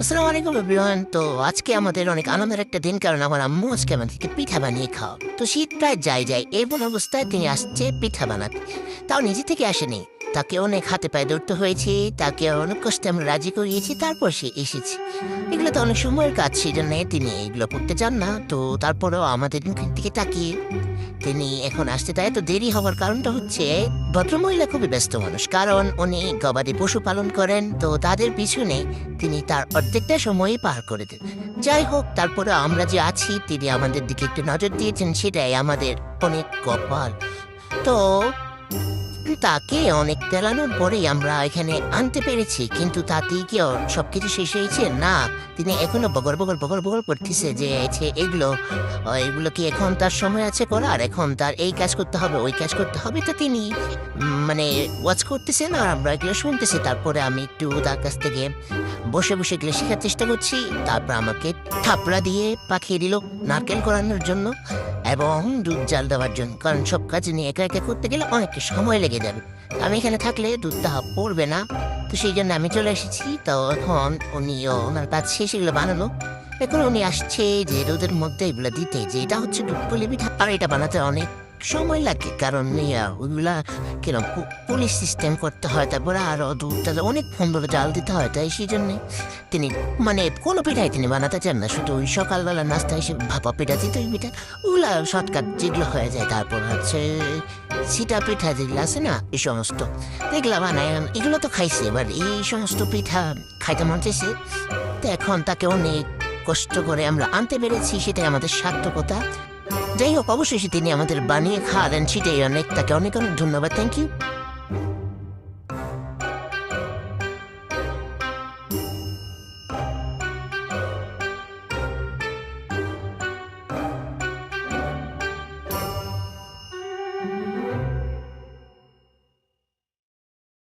আসসালামু আলাইকুম এভরিওয়ান। তো আজকে আমাদের অনেক আনন্দের একটা দিন, কারণ আমার আম্মু আজকে আমাদেরকে পিঠা বানিয়ে খাও। তো শীত প্রায় যায় এমন অবস্থায় তিনি আসছে পিঠা বানাতে, তাও নিজে থেকে আসেনি। তাকে অনেক হাতে পায়ে ধরতে হয়েছে, তাকে অনেক কষ্টে আমরা রাজি করিয়েছি, তারপর সে এসেছে। এগুলো তো অনেক সময়ের কাজ, সেই জন্য তিনি এগুলো করতে চান না। তো তারপরেও আমাদের মুখের দিকে তাকিয়ে তিনি এখন আসতে, তাই এত দেরি হওয়ার কারণটা হচ্ছে ভদ্রমহিলা খুবই ব্যস্ত মানুষ, কারণ উনি গবাদি পশু পালন করেন। তো তাদের পিছনে তিনি তার অর্ধেকটা সময়ই পার করে দেন। যাই হোক, তারপরে আমরা যে আছি তিনি আমাদের দিকে একটু নজর দিয়েছেন, সেটাই আমাদের অনেক কপাল। তো তাকে অনেক তেলানোর পরেই আমরা এখানে আনতে পেরেছি, কিন্তু তাতেই কি সবকিছু শেষ হয়েছে? না, তিনি এখনো বগর বগর বগর বগর করতেছে যে এগুলো কি এখন তার সময় আছে করার, এখন তার এই কাজ করতে হবে, ওই কাজ করতে হবে। তো তিনি মানে ওয়াচ করতেছেন আর আমরা এগুলো শুনতেছি। তারপরে আমি একটু তার কাছ থেকে বসে বসে এগুলো শেখার চেষ্টা করছি। তারপর আমাকে থাপড়া দিয়ে পাঠিয়ে দিল নারকেল করানোর জন্য এবং দুধ জাল দেওয়ার জন্য, কারণ সব কাজ নিয়ে একা একা করতে গেলে অনেক সময় লেগে যাবে। আমি এখানে থাকলে দুধটা পড়বে না, তো সেই জন্য আমি চলে এসেছি। তো এখন উনিও ওনার কাজ শেষ, এগুলো বানানো। এখন উনি আসছে যে দুধের মধ্যে এগুলো দিতে, যে এটা হচ্ছে দুধ পুলি পিঠা, আর এটা বানাতে অনেক সময় লাগে, কারণ ওইগুলা কিরম পুলিশ সিস্টেম করতে হয়, তারপরে আরও দুধটা অনেক সুন্দর জাল দিতে হয়। তাই সেই জন্যে তিনি কোনো পিঠাই তিনি বানাতে চান না, শুধু ওই সকালবেলা নাস্তা হিসেবে ভাপা পিঠা, চিতই পিঠা, ওগুলা শর্টকাট যেগুলো হয়ে যায়। তারপর হচ্ছে সিটা পিঠা যেগুলো আছে না, এই সমস্ত এগুলা বানায়। এগুলো তো খাইছে, এবার এই সমস্ত পিঠা খাইতে মন চাইছে। তো এখন তাকে অনেক কষ্ট করে আমরা আনতে পেরেছি, সেটাই আমাদের সার্থকতা। যাই হোক, অবশ্যই তিনি আমাদের বানিয়ে খাওয়ালেন, সেটাই তাকে অনেক অনেক ধন্যবাদ। Thank you.